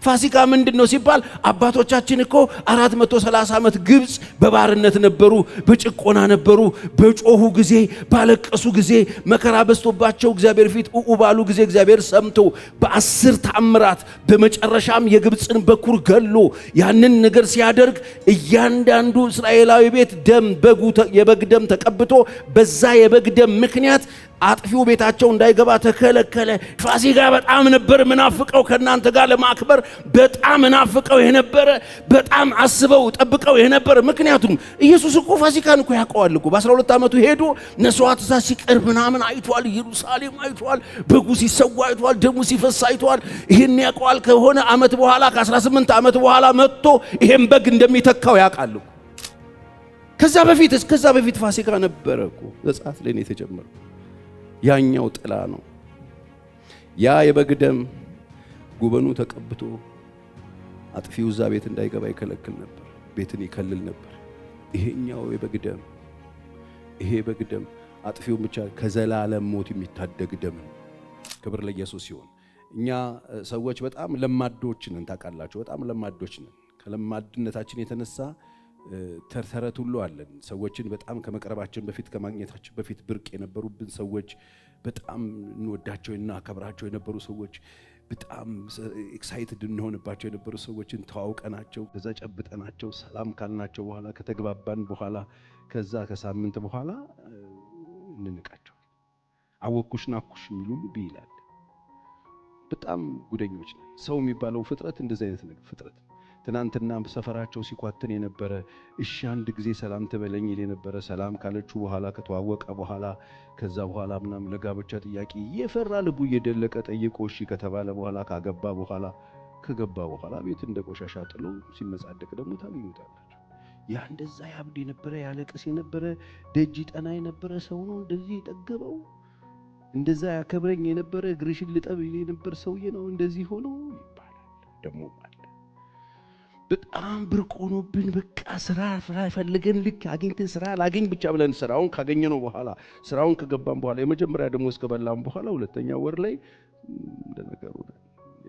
ፋሲካ ምንድነው ሲባል አባቶቻችን እኮ 430 ዓመት ግብጽ በባርነት ነበሩ፣ በጭቆና ነበሩ። በጮሁ ጊዜ ባለቀሱ ጊዜ መከራ በስቶባቸው እግዚአብሔር ፊት ባሉ ጊዜ እግዚአብሔር ሰምቶ በ10 ተአምራት በመጨረሻም የግብጽን በኩር ገሎ ያንን ነገር ሲያደርግ እያንዳንዱ እስራኤላዊ ቤት ደም የበግ ደም ተቀብቶ በዛ የበግ ደም ምክንያት አጥፊው ቤታቸው እንዳይገባ ተከለከለ። ፋሲካ በጣም ነበር ምናፍቀው ከናንተ ጋር ለማክበር በጣም ምናፍቀው የነበረ በጣም አስበው ጠብቀው የነበረ። ምክንያቱም ኢየሱስ እኮ ፋሲካን እኮ ያውቀዋል እኮ በ12 ዓመቱ ሄዶ መስዋዕት ሲቀርብ ምናምን አይቷል፣ ኢየሩሳሌም አይቷል፣ በጉ ሲሰዋ አይቷል፣ ደሙ ሲፈስ አይቷል። ይሄን ያውቀዋል። ከሆነ ዓመት በኋላ ከ18 ዓመት በኋላ መጥቶ ይሄን በግ እንደሚተካው ያውቃል። ከዛ በፊት ፋሲካ ነበረ እኮ ዘጸአት ላይ ነው የተጀመረው። ያኛው ጥላ ነው። ያ የበግ ደም ጉበኑ ተቀብቶ አጥፊው እዛ ቤት እንዳይገባ ይከለክል ነበር፣ ቤትን ይከልል ነበር። ይሄኛው የበግ ደም ይሄ በግ ደም አጥፊው ብቻ ከዘላለም ሞት የሚታደግ ደም። ክብር ለኢየሱስ ይሁን። እኛ ሰዎች በጣም ለማዶች ነን፣ ታውቃላችሁ። በጣም ለማዶች ነን። ከለማድነታችን የተነሳ ተረት ሁሉ አለን። ሰዎችን በጣም ከመቅረባችን በፊት ከማግኘታችን በፊት ብርቅ የነበሩብን ሰዎች፣ በጣም እንወዳቸውና አከብራቸው የነበሩ ሰዎች፣ በጣም ኤክሳይትድ እንሆንባቸው የነበሩ ሰዎችን ተዋውቀናቸው ከዛ ጨብጠናቸው ሰላም ካልናቸው በኋላ ከተግባባን በኋላ ከዛ ከሳምንት በኋላ እንንቃቸው። አወኩሽ ናኩሽ የሚሉሉ ቢላል በጣም ጉደኞች ነው። ሰው የሚባለው ፍጥረት እንደዚህ አይነት ነገር ፍጥረት ትናንትና ሰፈራቸው ሲኳተን የነበረ እሺ አንድ ጊዜ ሰላም ተበለኝ ይል የነበረ ሰላም ካለቹ በኋላ ከተዋወቀ በኋላ ከዛ በኋላ ምናም ለጋብቻ ጥያቄ የፈራ ልቡ እየደለቀ ጠይቆ እሺ ከተባለ በኋላ ከገባ በኋላ ቤት እንደ ቆሻሻ ጥሎ ሲመጻደቅ ደግሞ ታገኙታላችሁ። ያ እንደዛ ያብድ የነበረ ያለቅስ የነበረ ደጅ ጠና የነበረ ሰው ነው እንደዚህ የጠገበው። እንደዛ ያከብረኝ የነበረ ግርሽን ልጠብ የነበረ ሰውዬ ነው እንደዚህ ሆኖ ይባላል። ደግሞ በጣም ብርቅ ሆኖብን በቃ ስራ ፈልገን ልክ አግኝተን ስራ ላገኝ ብቻ ብለን ስራውን ካገኘነው በኋላ ስራውን ከገባን በኋላ የመጀመሪያ ደሞዝ ከበላን በኋላ ሁለተኛ ወር ላይ እንደነገሩ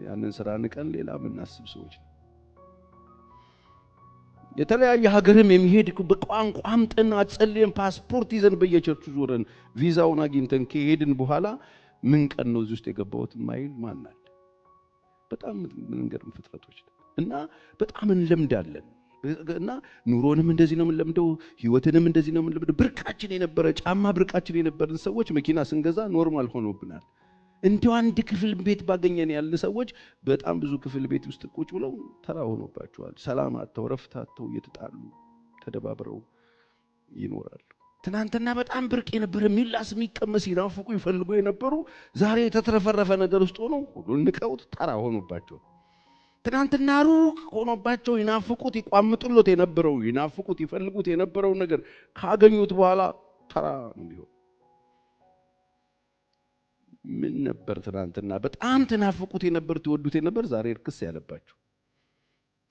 ያንን ስራ ንቀን ሌላ ምናስብ ሰዎች ነው። የተለያየ ሀገርም የሚሄድ በቋንቋም ጥና ጸልየን ፓስፖርት ይዘን በየቸርቹ ዞረን ቪዛውን አግኝተን ከሄድን በኋላ ምን ቀን ነው እዚህ ውስጥ የገባሁት ማይል ማን አለ? በጣም ምንገርም ፍጥረቶች እና በጣም እንለምዳለን። እና ኑሮንም እንደዚህ ነው የምንለምደው፣ ህይወትንም እንደዚህ ነው የምንለምደው። ብርቃችን የነበረ ጫማ ብርቃችን የነበረን ሰዎች መኪና ስንገዛ ኖርማል ሆኖብናል። እንዲው አንድ ክፍል ቤት ባገኘን ያልን ሰዎች በጣም ብዙ ክፍል ቤት ውስጥ ቁጭ ብለው ተራ ሆኖባቸዋል። ሰላም አጥተው ረፍት አጥተው እየተጣሉ ተደባብረው ይኖራሉ። ትናንትና በጣም ብርቅ የነበረ ሚላስ የሚቀመስ ይናፍቁ ይፈልጉ የነበሩ ዛሬ የተትረፈረፈ ነገር ውስጥ ሆነው ሁሉ ንቀውት ተራ ሆኖባቸው ትናንትና ሩቅ ሆኖባቸው ይናፍቁት ይቋምጡለት የነበረው ይናፍቁት ይፈልጉት የነበረው ነገር ካገኙት በኋላ ተራ ነው። ምን ነበር ትናንትና በጣም ተናፍቁት የነበር ተወዱት የነበር ዛሬ እርክስ ያለባችሁ።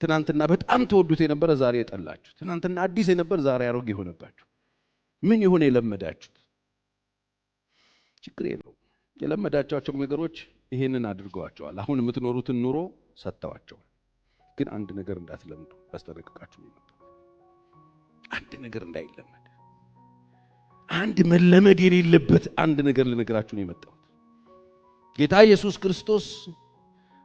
ትናንትና በጣም ተወዱት የነበር ዛሬ የጠላችሁ። ትናንትና አዲስ የነበር ዛሬ አሮጌ ሆነባችሁ። ምን ይሆነ የለመዳችሁት? ችግር የለው። የለመዳችኋቸው ነገሮች ይሄንን አድርገዋቸዋል። አሁን የምትኖሩትን ኑሮ ሰጥተዋቸዋል። ግን አንድ ነገር እንዳትለምዱ አስጠነቅቃችሁ ነው። አንድ ነገር እንዳይለመድ፣ አንድ መለመድ የሌለበት አንድ ነገር ልነግራችሁ ነው የመጣሁት። ጌታ ኢየሱስ ክርስቶስ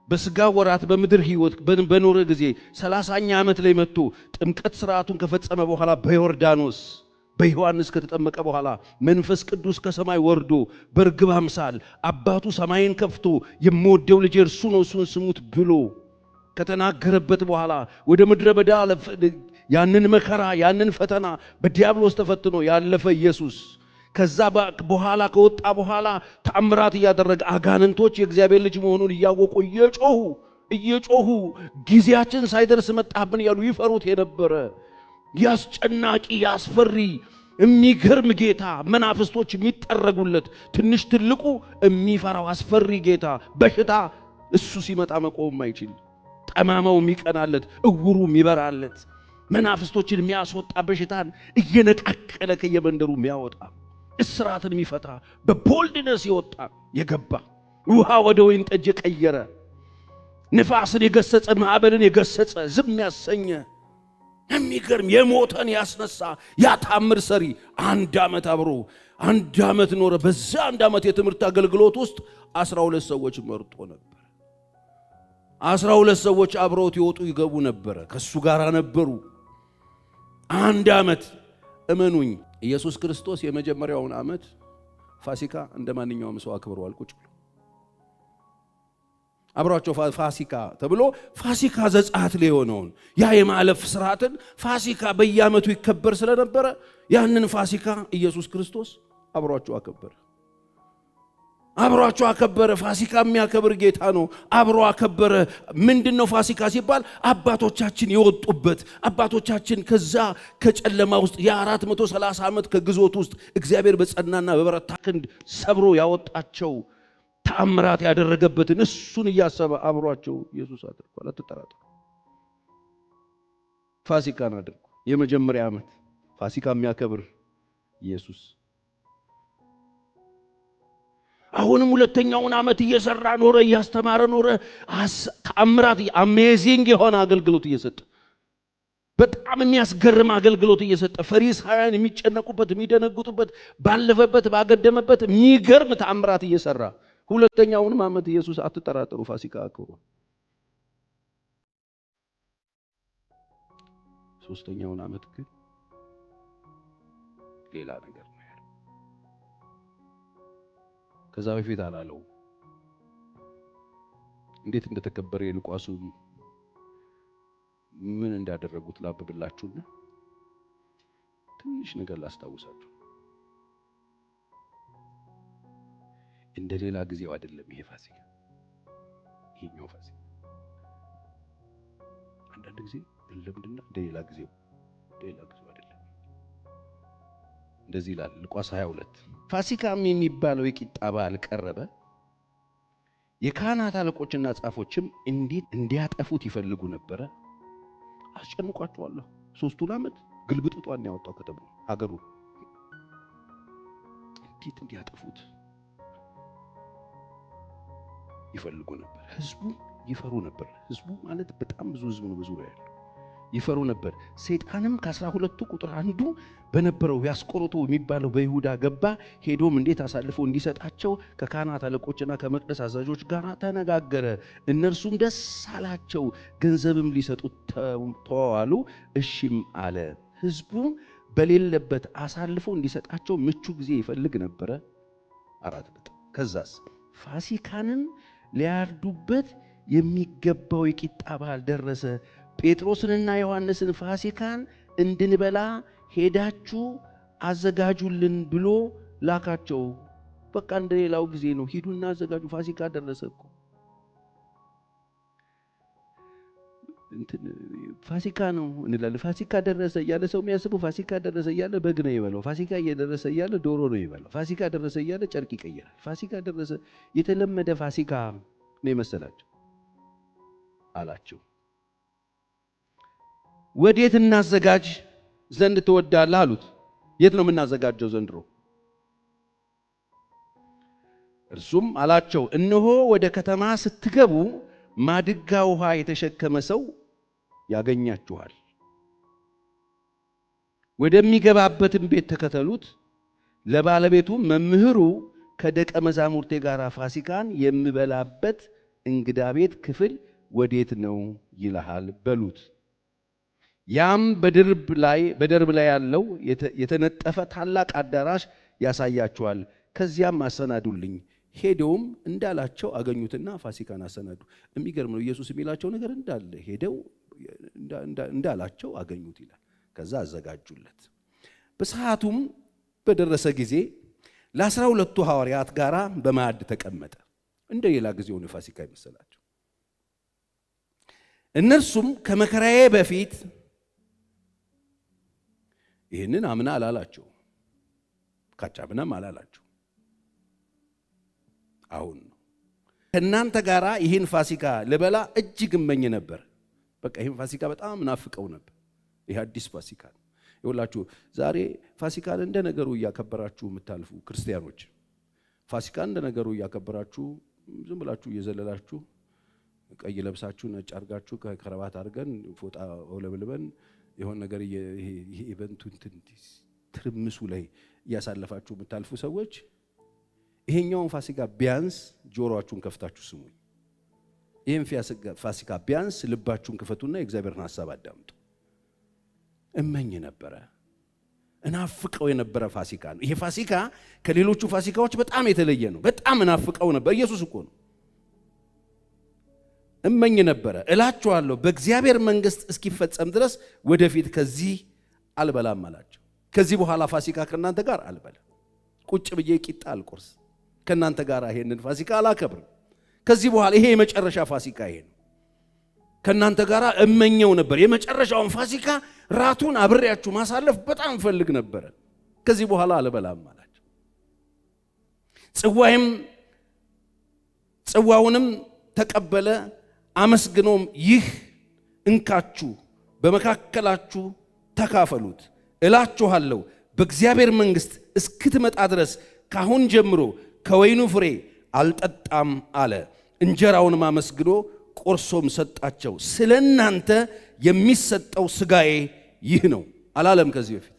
በስጋ ወራት በምድር ህይወት በኖረ ጊዜ 30ኛ ዓመት ላይ መጥቶ ጥምቀት ሥርዓቱን ከፈጸመ በኋላ በዮርዳኖስ በዮሐንስ ከተጠመቀ በኋላ መንፈስ ቅዱስ ከሰማይ ወርዶ በርግብ አምሳል አባቱ ሰማይን ከፍቶ የምወደው ልጄ እርሱ ነው እሱን ስሙት ብሎ ከተናገረበት በኋላ ወደ ምድረ በዳ ያንን መከራ ያንን ፈተና በዲያብሎስ ተፈትኖ ያለፈ ኢየሱስ ከዛ በኋላ ከወጣ በኋላ ተአምራት ያደረገ አጋንንቶች የእግዚአብሔር ልጅ መሆኑን እያወቁ እየጮሁ ጊዜያችን ሳይደርስ መጣብን ያሉ ይፈሩት የነበረ ያስጨናቂ ያስፈሪ የሚገርም ጌታ መናፍስቶች የሚጠረጉለት ትንሽ ትልቁ የሚፈራው አስፈሪ ጌታ በሽታ እሱ ሲመጣ መቆም አይችል ጠማማው የሚቀናለት እውሩ የሚበራለት መናፍስቶችን የሚያስወጣ በሽታን እየነጣቀለ ከየመንደሩ የሚያወጣ እስራትን የሚፈታ በቦልድነስ ይወጣ የገባ ውሃ ወደ ወይን ጠጅ ቀየረ ንፋስን የገሰጸ ማዕበልን የገሰጸ ዝም ያሰኘ የሚገርም የሞተን ያስነሳ ያታምር ሰሪ 1 ዓመት አብሮ 1 ዓመት ኖረ። በዛ 1 ዓመት የትምህርት አገልግሎት ውስጥ 12 ሰዎች መርጦ ነበር። 12 ሰዎች አብረውት ይወጡ ይገቡ ነበር። ከሱ ጋር ነበሩ 1 ዓመት። እመኑኝ ኢየሱስ ክርስቶስ የመጀመሪያውን ዓመት ፋሲካ እንደማንኛውም ሰው አክብሯል። ቁጭ ብሎ አብሯቸው ፋሲካ ተብሎ ፋሲካ ዘጸአት ላይ የሆነውን ያ የማለፍ ስርዓትን ፋሲካ በየዓመቱ ይከበር ስለነበረ ያንን ፋሲካ ኢየሱስ ክርስቶስ አብሯቸው አከበረ። አብሯቸው አከበረ። ፋሲካ የሚያከብር ጌታ ነው። አብሮ አከበረ። ምንድነው ፋሲካ ሲባል? አባቶቻችን የወጡበት አባቶቻችን ከዛ ከጨለማ ውስጥ የ430 ዓመት ከግዞት ውስጥ እግዚአብሔር በጸናና በበረታ ክንድ ሰብሮ ያወጣቸው ተአምራት ያደረገበትን እሱን እያሰበ አብሯቸው ኢየሱስ አድርጓል። አትጠራጠሩ። ፋሲካን አድርጎ የመጀመሪያ ዓመት ፋሲካ የሚያከብር ኢየሱስ አሁንም ሁለተኛውን ዓመት እየሰራ ኖረ፣ እያስተማረ ኖረ። ተአምራት አሜዚንግ የሆነ አገልግሎት እየሰጠ በጣም የሚያስገርም አገልግሎት እየሰጠ ፈሪሳውያን የሚጨነቁበት የሚደነግጡበት ባለፈበት ባገደመበት የሚገርም ተአምራት እየሰራ ሁለተኛውን ዓመት ኢየሱስ አትጠራጠሩ ፋሲካ አክብሮ ሶስተኛውን ዓመት ግን ሌላ ነገር ነው ያለው። ከዛ በፊት አላለው። እንዴት እንደተከበረ የሉቃሱ ምን እንዳደረጉት ላብብላችሁና ትንሽ ነገር ላስታውሳችሁ። እንደሌላ ጊዜው አይደለም ይሄ ፋሲካ። ይሄኛው ፋሲካ አንዳንድ ጊዜ ለምንድነው እንደሌላ ጊዜው አይደለም? እንደዚህ ይላል ሉቃስ 22 ፋሲካም የሚባለው የቂጣ በዓል ቀረበ። የካህናት አለቆችና ጻፎችም እንዴት እንዲያጠፉት ይፈልጉ ነበር። አስጨንቋቸዋለሁ። 3 ዓመት ግልብጥጧን ያወጣው ከተማው ሀገሩ እንዴት እንዲያጠፉት ይፈልጉ ነበር። ህዝቡ ይፈሩ ነበር። ህዝቡ ማለት በጣም ብዙ ህዝብ ነው በዙሪያ ያለው። ይፈሩ ነበር። ሰይጣንም ከ12ቱ ቁጥር አንዱ በነበረው ያስቆሮቱ የሚባለው በይሁዳ ገባ። ሄዶም እንዴት አሳልፎ እንዲሰጣቸው ከካህናት አለቆችና ከመቅደስ አዛዦች ጋር ተነጋገረ። እነርሱም ደስ አላቸው፣ ገንዘብም ሊሰጡት ተዋዋሉ። እሺም አለ። ህዝቡም በሌለበት አሳልፎ እንዲሰጣቸው ምቹ ጊዜ ይፈልግ ነበር። 4 ከዛስ ፋሲካንም ሊያርዱበት የሚገባው የቂጣ በዓል ደረሰ። ጴጥሮስንና ዮሐንስን ፋሲካን እንድንበላ ሄዳችሁ አዘጋጁልን ብሎ ላካቸው። በቃ እንደሌላው ጊዜ ነው። ሂዱና አዘጋጁ፣ ፋሲካ ደረሰ እኮ። ፋሲካ ነው እንላለን። ፋሲካ ደረሰ እያለ ሰው የሚያስበው ፋሲካ ደረሰ እያለ በግ ነው ይበላው። ፋሲካ እየደረሰ እያለ ዶሮ ነው ይበላው። ፋሲካ ደረሰ እያለ ጨርቅ ይቀይራል። ፋሲካ ደረሰ የተለመደ ፋሲካ ነው የመሰላቸው አላቸው። ወዴት እናዘጋጅ ዘንድ ትወዳለህ አሉት። የት ነው የምናዘጋጀው ዘንድሮ? እርሱም አላቸው እነሆ ወደ ከተማ ስትገቡ ማድጋ ውሃ የተሸከመ ሰው ያገኛችኋል። ወደሚገባበትም ቤት ተከተሉት። ለባለቤቱ መምህሩ ከደቀ መዛሙርቴ ጋር ፋሲካን የምበላበት እንግዳ ቤት ክፍል ወዴት ነው ይልሃል በሉት። ያም በደርብ ላይ ያለው የተነጠፈ ታላቅ አዳራሽ ያሳያችኋል። ከዚያም አሰናዱልኝ። ሄደውም እንዳላቸው አገኙትና ፋሲካን አሰናዱ። የሚገርም ነው። ኢየሱስ የሚላቸው ነገር እንዳለ ሄደው እንዳላቸው አገኙት ይላል። ከዛ አዘጋጁለት። በሰዓቱም በደረሰ ጊዜ ለ12ቱ ሐዋርያት ጋራ በማዕድ ተቀመጠ። እንደ ሌላ ጊዜው ነው ፋሲካ ይመስላቸው። እነርሱም ከመከራዬ በፊት ይህንን አምና አላላቸው፣ ካቻምናም አላላቸው። አሁን ነው ከእናንተ ጋራ ይህን ፋሲካ ልበላ እጅግ እመኝ ነበር። በቃ ይህን ፋሲካ በጣም ናፍቀው ነበር። ይህ አዲስ ፋሲካ ነው። ይኸውላችሁ ዛሬ ፋሲካን እንደ ነገሩ እያከበራችሁ የምታልፉ ክርስቲያኖች፣ ፋሲካን እንደ ነገሩ እያከበራችሁ ዝም ብላችሁ እየዘለላችሁ ቀይ ለብሳችሁ ነጭ አርጋችሁ ከከረባት አርገን ፎጣ ወለብልበን የሆነ ነገር ይሄ ኢቨንቱ ትርምሱ ላይ ያሳለፋችሁ የምታልፉ ሰዎች ይሄኛውን ፋሲካ ቢያንስ ጆሮአችሁን ከፍታችሁ ስሙኝ። ይሄን ፋሲካ ቢያንስ ልባችሁን ክፈቱና የእግዚአብሔርን ሐሳብ አዳምጡ። እመኝ ነበረ እናፍቀው የነበረ ፋሲካ ነው። ይሄ ፋሲካ ከሌሎቹ ፋሲካዎች በጣም የተለየ ነው። በጣም እናፍቀው ነበር። ኢየሱስ እኮ ነው። እመኝ ነበረ እላችኋለሁ በእግዚአብሔር መንግስት እስኪፈጸም ድረስ ወደፊት ከዚህ አልበላም አላቸው። ከዚህ በኋላ ፋሲካ ከናንተ ጋር አልበላም፣ ቁጭ ብዬ ቂጣ አልቆርስ፣ ከናንተ ጋር ይሄንን ፋሲካ አላከብርም። ከዚህ በኋላ ይሄ የመጨረሻ ፋሲካ ይሄ ነው። ከናንተ ጋር እመኘው ነበር የመጨረሻውን ፋሲካ ራቱን አብሬያችሁ ማሳለፍ በጣም ፈልግ ነበር። ከዚህ በኋላ አልበላም አላቸው። ጽዋውንም ተቀበለ፣ አመስግኖም ይህ እንካችሁ በመካከላችሁ ተካፈሉት፣ እላችኋለሁ በእግዚአብሔር መንግስት እስክትመጣ ድረስ ካሁን ጀምሮ ከወይኑ ፍሬ አልጠጣም አለ። እንጀራውንም አመስግኖ ቆርሶም ሰጣቸው። ስለናንተ የሚሰጠው ስጋዬ ይህ ነው አላለም ከዚህ በፊት።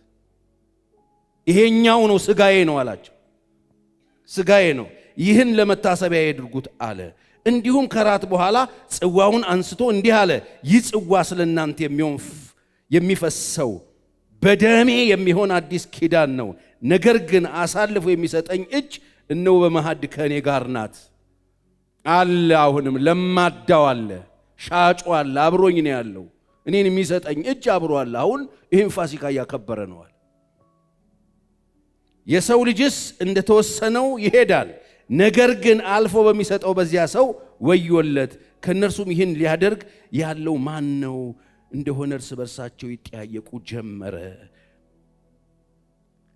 ይሄኛው ነው ስጋዬ ነው አላቸው። ስጋዬ ነው፣ ይህን ለመታሰቢያ ያድርጉት አለ። እንዲሁም ከራት በኋላ ጽዋውን አንስቶ እንዲህ አለ፣ ይህ ጽዋ ስለናንተ የሚፈሰው በደሜ የሚሆን አዲስ ኪዳን ነው። ነገር ግን አሳልፎ የሚሰጠኝ እጅ እነሆ በመሐድ ከእኔ ጋር ናት አለ። አሁንም ለማዳው አለ፣ ሻጩ አለ፣ አብሮኝ ነው ያለው። እኔን የሚሰጠኝ እጅ አብሮ አለ። አሁን ይህን ፋሲካ እያከበረ ነዋል። የሰው ልጅስ እንደተወሰነው ይሄዳል፣ ነገር ግን አልፎ በሚሰጠው በዚያ ሰው ወዮለት። ከእነርሱም ይህን ሊያደርግ ያለው ማን ነው እንደሆነ እርስ በርሳቸው ይጠያየቁ ጀመረ።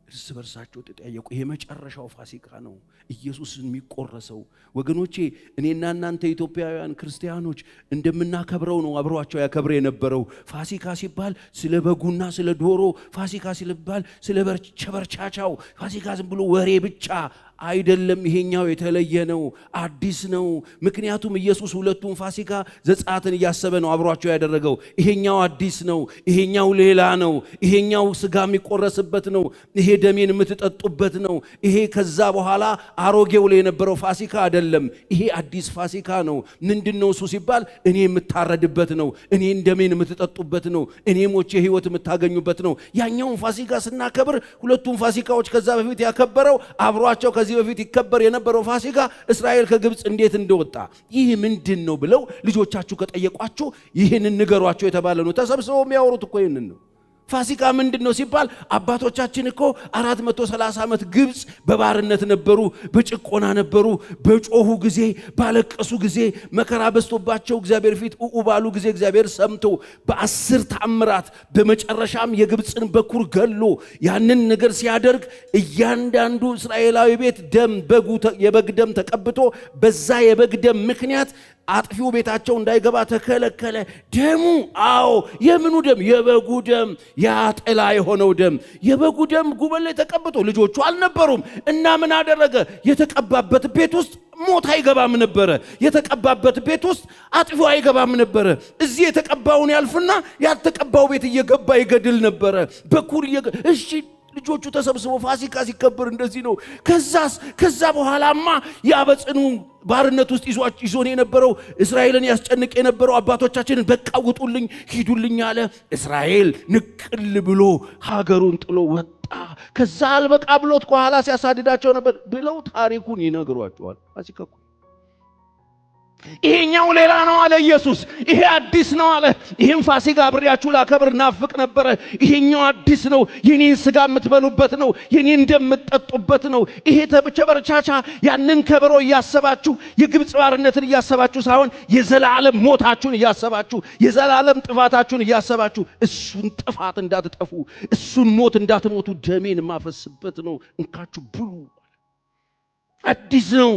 እርስ በርሳቸው ተጠያየቁ። ይሄ መጨረሻው ፋሲካ ነው፣ ኢየሱስን የሚቆረሰው። ወገኖቼ እኔና እናንተ ኢትዮጵያውያን ክርስቲያኖች እንደምናከብረው ነው አብሯቸው ያከብረ የነበረው። ፋሲካ ሲባል ስለ በጉና ስለ ዶሮ፣ ፋሲካ ሲባል ስለ በርቻቻው፣ ፋሲካ ዝም ብሎ ወሬ ብቻ አይደለም። ይሄኛው የተለየ ነው፣ አዲስ ነው። ምክንያቱም ኢየሱስ ሁለቱም ፋሲካ ዘጸአትን እያሰበ ነው አብሯቸው ያደረገው። ይሄኛው አዲስ ነው፣ ይሄኛው ሌላ ነው። ይሄኛው ስጋ የሚቆረስበት ነው፣ ይሄ ደሜን የምትጠጡበት ነው። ይሄ ከዛ በኋላ አሮጌው ላይ የነበረው ፋሲካ አይደለም፣ ይሄ አዲስ ፋሲካ ነው። ምንድነው እሱ ሲባል እኔ የምታረድበት ነው፣ እኔን ደሜን የምትጠጡበት ነው፣ እኔ ሞቼ ህይወት የምታገኙበት ነው። ያኛውን ፋሲካ ስናከብር ሁለቱም ፋሲካዎች ከዛ በፊት ያከበረው አብሯቸው ከዚህ በፊት ይከበር የነበረው ፋሲካ እስራኤል ከግብጽ እንዴት እንደወጣ ይህ ምንድነው ብለው ልጆቻችሁ ከጠየቋችሁ ይህንን ንገሯቸው የተባለ ነው። ተሰብስበው የሚያወሩት እኮ ይህንን ነው። ፋሲካ ምንድነው ሲባል አባቶቻችን እኮ 430 ዓመት ግብጽ በባርነት ነበሩ፣ በጭቆና ነበሩ። በጮሁ ጊዜ ባለቀሱ ጊዜ መከራ በስቶባቸው እግዚአብሔር ፊት ባሉ ጊዜ እግዚአብሔር ሰምቶ በ10 ተአምራት በመጨረሻም የግብጽን በኩር ገሎ ያንን ነገር ሲያደርግ እያንዳንዱ እስራኤላዊ ቤት ደም የበግ ደም ተቀብቶ በዛ የበግ ደም ምክንያት አጥፊው ቤታቸው እንዳይገባ ተከለከለ። ደሙ የምኑ ደም? የበጉ ደም፣ ያ ጥላ የሆነው ደም። የበጉ ደም ጉበል ላይ ተቀብቶ ልጆቹ አልነበሩም እና ምን አደረገ? የተቀባበት ቤት ውስጥ ሞት አይገባም ነበረ። የተቀባበት ቤት ውስጥ አጥፊው አይገባም ነበረ። እዚህ የተቀባውን ያልፍና ያልተቀባው ቤት እየገባ ይገድል ነበረ። በኩር እሺ ልጆቹ ተሰብስበው ፋሲካ ሲከበር እንደዚህ ነው። ከዛ በኋላማ ያበጽኑ ባርነት ውስጥ ይዞን የነበረው እስራኤልን ያስጨንቅ የነበረው አባቶቻችንን በቃ ውጡልኝ ሂዱልኝ አለ። እስራኤል ንቅል ብሎ ሀገሩን ጥሎ ወጣ። ከዛ አልበቃ ብሎት ከኋላ ሲያሳድዳቸው ነበር ብለው ታሪኩን ይነግሯቸዋል። ፋሲካ ይሄኛው ሌላ ነው አለ ኢየሱስ። ይሄ አዲስ ነው አለ። ይሄን ፋሲካ አብሬያችሁ ላከብር ናፍቅ ነበረ። ይሄኛው አዲስ ነው፣ የኔን ስጋ የምትበሉበት ነው፣ የኔን ደም የምትጠጡበት ነው። ይሄ ተበርቻቻ ያንን ከበሮ እያሰባችሁ የግብጽ ባርነትን እያሰባችሁ ሳይሆን የዘላለም ሞታችሁን እያሰባችሁ የዘላለም ጥፋታችሁን እያሰባችሁ እሱን ጥፋት እንዳትጠፉ እሱን ሞት እንዳትሞቱ ደሜን ማፈስበት ነው። እንካችሁ ብሉ። አዲስ ነው፣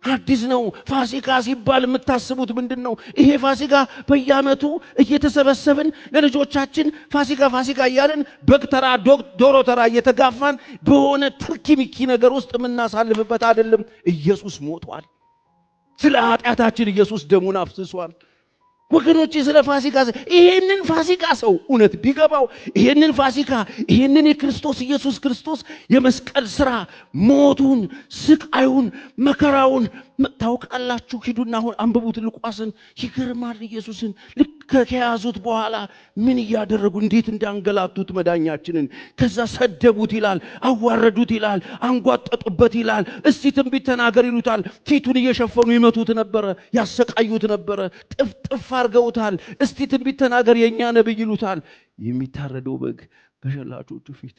አዲስ ነው። ፋሲካ ሲባል የምታስቡት ምንድነው? ይሄ ፋሲካ በየዓመቱ እየተሰበሰብን ለልጆቻችን ፋሲካ እያለን በግ ተራ ዶሮ ተራ እየተጋፋን በሆነ ትርኪ ሚኪ ነገር ውስጥ የምናሳልፍበት አይደለም። ኢየሱስ ሞቷል። ስለ ኃጢአታችን ኢየሱስ ደሙን አፍስሷል። ወገኖቼ ስለ ፋሲካ ይሄንን ፋሲካ ሰው እውነት ቢገባው ይሄንን ፋሲካ ይሄንን የክርስቶስ ኢየሱስ ክርስቶስ የመስቀል ሥራ ሞቱን ስቃዩን መከራውን ታውቃላችሁ። ሂዱና አሁን አንብቡት ሉቃስን። ይገርማል። ኢየሱስን ልክ ከያዙት በኋላ ምን እያደረጉ እንዴት እንዳንገላቱት መዳኛችንን። ከዛ ሰደቡት ይላል፣ አዋረዱት ይላል፣ አንጓጠጡበት ይላል። እስቲ ትንቢት ተናገር ይሉታል። ፊቱን እየሸፈኑ ይመቱት ነበረ፣ ያሰቃዩት ነበረ፣ ጥፍጥፍ አርገውታል። እስቲ ትንቢት ተናገር የኛ ነብይ ይሉታል። የሚታረደው በግ በሸላቾቹ ፊት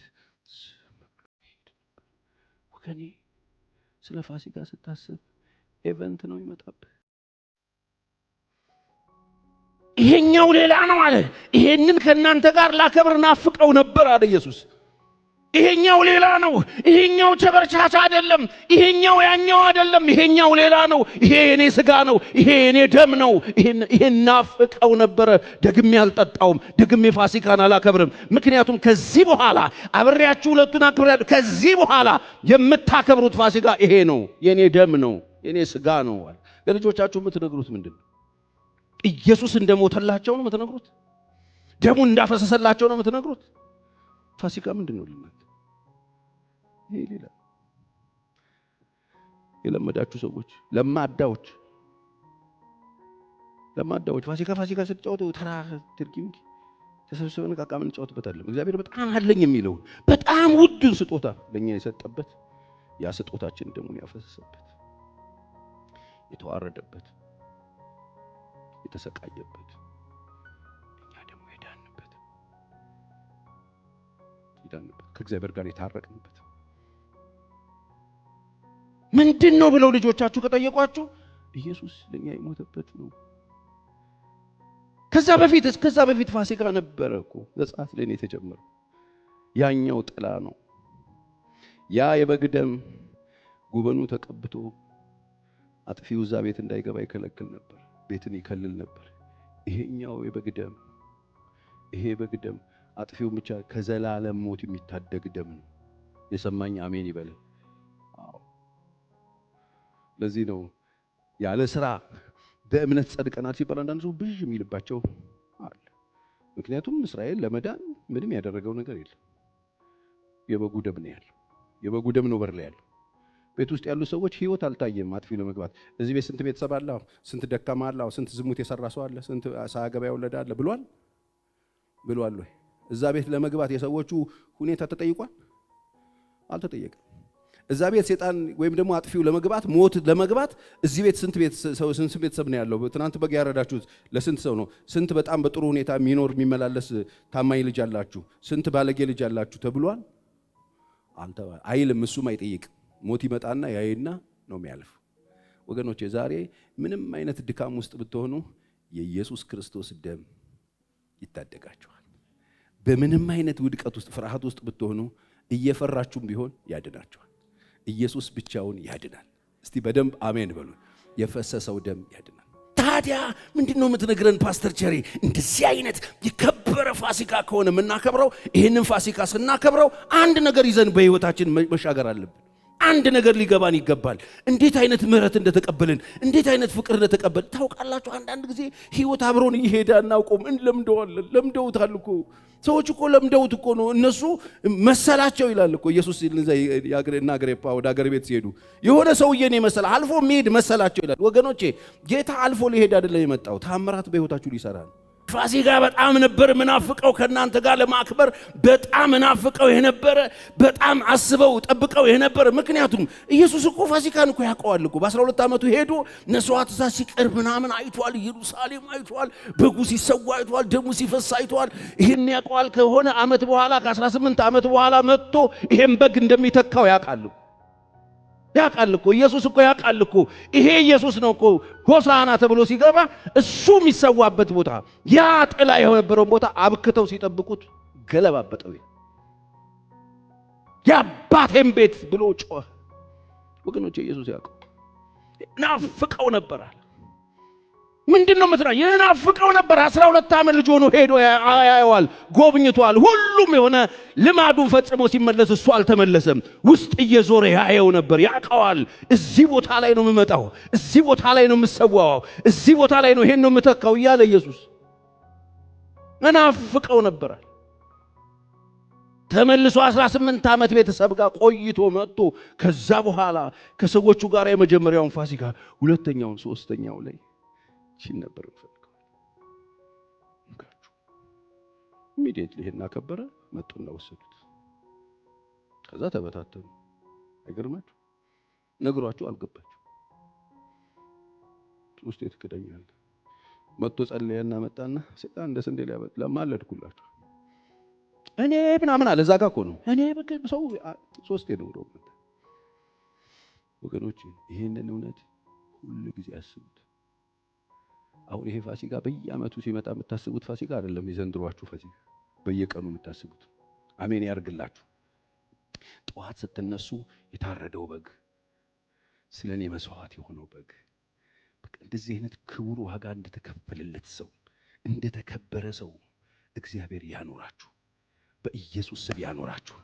ወገኔ ስለ ፋሲካ ስታስብ ኤቨንት ነው ይመጣብህ። ይሄኛው ሌላ ነው አለ። ይሄንን ከናንተ ጋር ላከብር ናፍቀው ነበር አለ ኢየሱስ። ይሄኛው ሌላ ነው። ይሄኛው ቸበርቻቻ አይደለም። ይሄኛው ያኛው አይደለም። ይሄኛው ሌላ ነው። ይሄ የኔ ስጋ ነው። ይሄ የኔ ደም ነው። ይሄን ናፍቀው ነበር። ደግሜ አልጠጣውም። ደግሜ ፋሲካን አላከብርም። ምክንያቱም ከዚህ በኋላ አብሬያችሁ ሁለቱን አክብራለሁ። ከዚህ በኋላ የምታከብሩት ፋሲካ ይሄ ነው። የኔ ደም ነው። የኔ ስጋ ነው። ለልጆቻችሁ የምትነግሩት ምንድነው? ኢየሱስ እንደሞተላቸው ነው የምትነግሩት? ደሙን እንዳፈሰሰላቸው ነው የምትነግሩት? ፋሲካ ምንድነው? ይሄ ሌላ የለመዳችሁ ሰዎች ለማዳዎች ፋሲካ ስትጫወቱ ተራ ትርኪው ተሰብስበን ቃቃ ምን እንጫወትበታለን። እግዚአብሔር በጣም አለኝ የሚለው በጣም ውድን ስጦታ ለኛ የሰጠበት ያ ስጦታችን ደሙን ያፈሰሰበት የተዋረደበት የተሰቃየበት እኛ ደግሞ የዳንበት ከእግዚአብሔር ጋር የታረቅንበት ምንድነው ብለው ልጆቻችሁ ከጠየቋችሁ ኢየሱስ ለኛ የሞተበት ነው። ከዛ በፊት ፋሲካ ነበረ እኮ ዘጸአት ላይ ነው የተጀመረው። ያኛው ጥላ ነው። ያ የበግ ደም ጉበኑ ተቀብቶ አጥፊው እዛ ቤት እንዳይገባ ይከለክል ነበር፣ ቤትን ይከልል ነበር። ይሄኛው የበግ ደም ይሄ በግ ደም አጥፊው ብቻ ከዘላለም ሞት የሚታደግ ደም ነው። የሰማኝ አሜን ይበል። አዎ ለዚህ ነው ያለ ስራ በእምነት ጸድቀናል ሲባል አንዳንድ ሰው ብዥ የሚልባቸው አለ። ምክንያቱም እስራኤል ለመዳን ምንም ያደረገው ነገር የለም። የበጉ ደም ነው ያለው። የበጉ ደም ነው በር ላይ ያለው። ቤት ውስጥ ያሉ ሰዎች ህይወት አልታየም አጥፊው ለመግባት። እዚህ ቤት ስንት ቤተሰብ አለ? ስንት ደካማ አለ? ስንት ዝሙት የሰራ ሰው አለ? ስንት ሳያገባ የወለደ አለ ብሏል ወይ? እዛ ቤት ለመግባት የሰዎቹ ሁኔታ ተጠይቋል? አልተጠየቀም። እዛ ቤት ሰይጣን ወይም ደግሞ አጥፊው ለመግባት ሞት ለመግባት እዚህ ቤት ስንት ቤተሰብ ነው ያለው? ትናንት በግ ያረዳችሁት ለስንት ሰው ነው? ስንት በጣም በጥሩ ሁኔታ የሚመላለስ ታማኝ ልጅ አላችሁ? ስንት ባለጌ ልጅ አላችሁ ተብሏል? አልተባለ አይልም። እሱም አይጠይቅ። ሞት ይመጣና ያይና ነው የሚያልፍ። ወገኖቼ ዛሬ ምንም አይነት ድካም ውስጥ ብትሆኑ የኢየሱስ ክርስቶስ ደም ይታደጋችኋል። በምንም አይነት ውድቀት ውስጥ ፍርሃት ውስጥ ብትሆኑ እየፈራችሁም ቢሆን ያድናችኋል። ኢየሱስ ብቻውን ያድናል። እስቲ በደንብ አሜን በሉ። የፈሰሰው ደም ያድናል። ታዲያ ምንድነው የምትነግረን ፓስተር ቸሬ? እንደዚህ አይነት የከበረ ፋሲካ ከሆነ የምናከብረው ይህንን ፋሲካ ስናከብረው አንድ ነገር ይዘን በህይወታችን መሻገር አለብን። አንድ ነገር ሊገባን ይገባል። እንዴት አይነት ምህረት እንደተቀበልን፣ እንዴት አይነት ፍቅር እንደተቀበልን ታውቃላችሁ። አንዳንድ ጊዜ ህይወት አብሮን እየሄደ እናውቆም እንለምደዋለን። ለምደውታል እኮ ሰዎች እኮ ለምደውት እኮ ነው። እነሱ መሰላቸው ይላል እኮ ኢየሱስ እና አግሪጳ ወደ አገር ቤት ሲሄዱ የሆነ ሰውዬን መሰለ አልፎ የሚሄድ መሰላቸው ይላል። ወገኖቼ ጌታ አልፎ ሊሄድ አይደለም የመጣው፣ ታምራት በህይወታችሁ ሊሰራ ነው። ፋሲካ በጣም ነበር ምናፍቀው ከናንተ ጋር ለማክበር በጣም ምናፍቀው የነበረ በጣም አስበው ጠብቀው የነበረ። ምክንያቱም ኢየሱስ እኮ ፋሲካን እኮ ያውቀዋል እኮ። በ12 ዓመቱ ሄዶ መስዋዕት እዛ ሲቀርብ ምናምን አይቷል። ኢየሩሳሌም አይቷል። በጉ ሲሰዋ አይቷል። ደሙ ሲፈስ አይቷል። ይሄን ያውቀዋል። ከሆነ ዓመት በኋላ ከ18 ዓመት በኋላ መጥቶ ይሄን በግ እንደሚተካው ያውቃል እኮ። ኢየሱስ እኮ ያውቃል እኮ። ይሄ ኢየሱስ ነው እኮ ሆሳና ተብሎ ሲገባ እሱ የሚሰዋበት ቦታ ያ ጥላ የነበረው ቦታ አብክተው ሲጠብቁት ገለባበጠው። የአባቴን ቤት ብሎ ጮኸ። ወገኖቼ ኢየሱስ ያውቀው ናፍቀው ነበራል። ምንድነው ምትራ? የናፍቀው ነበር። 12 ዓመት ልጅ ሆኖ ሄዶ ያያዋል፣ ጎብኝቷል። ሁሉም የሆነ ልማዱን ፈጽሞ ሲመለስ እሱ አልተመለሰም። ውስጥ እየዞረ ያየው ነበር፣ ያውቀዋል። እዚህ ቦታ ላይ ነው የምመጣው፣ እዚህ ቦታ ላይ ነው የምሰዋው፣ እዚህ ቦታ ላይ ነው ይሄን ነው የምተካው እያለ ኢየሱስ ናፍቀው ነበር። ተመልሶ 18 ዓመት ቤተሰብ ጋር ቆይቶ መጥቶ ከዛ በኋላ ከሰዎቹ ጋር የመጀመሪያውን ፋሲካ፣ ሁለተኛውን፣ ሶስተኛው ላይ ሲል ነበር እንፈልገው እንካቹ ኢሚዲየትሊ ይሄን አከበረ። መጡና ወሰዱት። ከዛ ተበታተኑ። አይገርማችሁ? ነግሯቸው አልገባችሁ። ውስጥ የተከደኛል መጥቶ ጸለየና መጣና ሰይጣን እንደ ስንዴ ሊያበጥ ለማለድኩላችሁ እኔ ምናምን አለ። እዛ ጋር እኮ ነው እኔ በቃ ሰው ሶስቴ ነው ነው ወገኖች፣ ይሄንን እውነት ሁሉ ጊዜ አስቡት። አሁን ይሄ ፋሲካ በየዓመቱ ሲመጣ የምታስቡት ፋሲካ አይደለም። የዘንድሮአችሁ ፋሲካ በየቀኑ የምታስቡት። አሜን ያርግላችሁ። ጠዋት ስትነሱ የታረደው በግ፣ ስለኔ መስዋዕት የሆነው በግ፣ በቃ እንደዚህ አይነት ክቡር ዋጋ እንደተከፈለለት ሰው፣ እንደተከበረ ሰው እግዚአብሔር ያኖራችሁ፣ በኢየሱስ ስም ያኖራችሁ።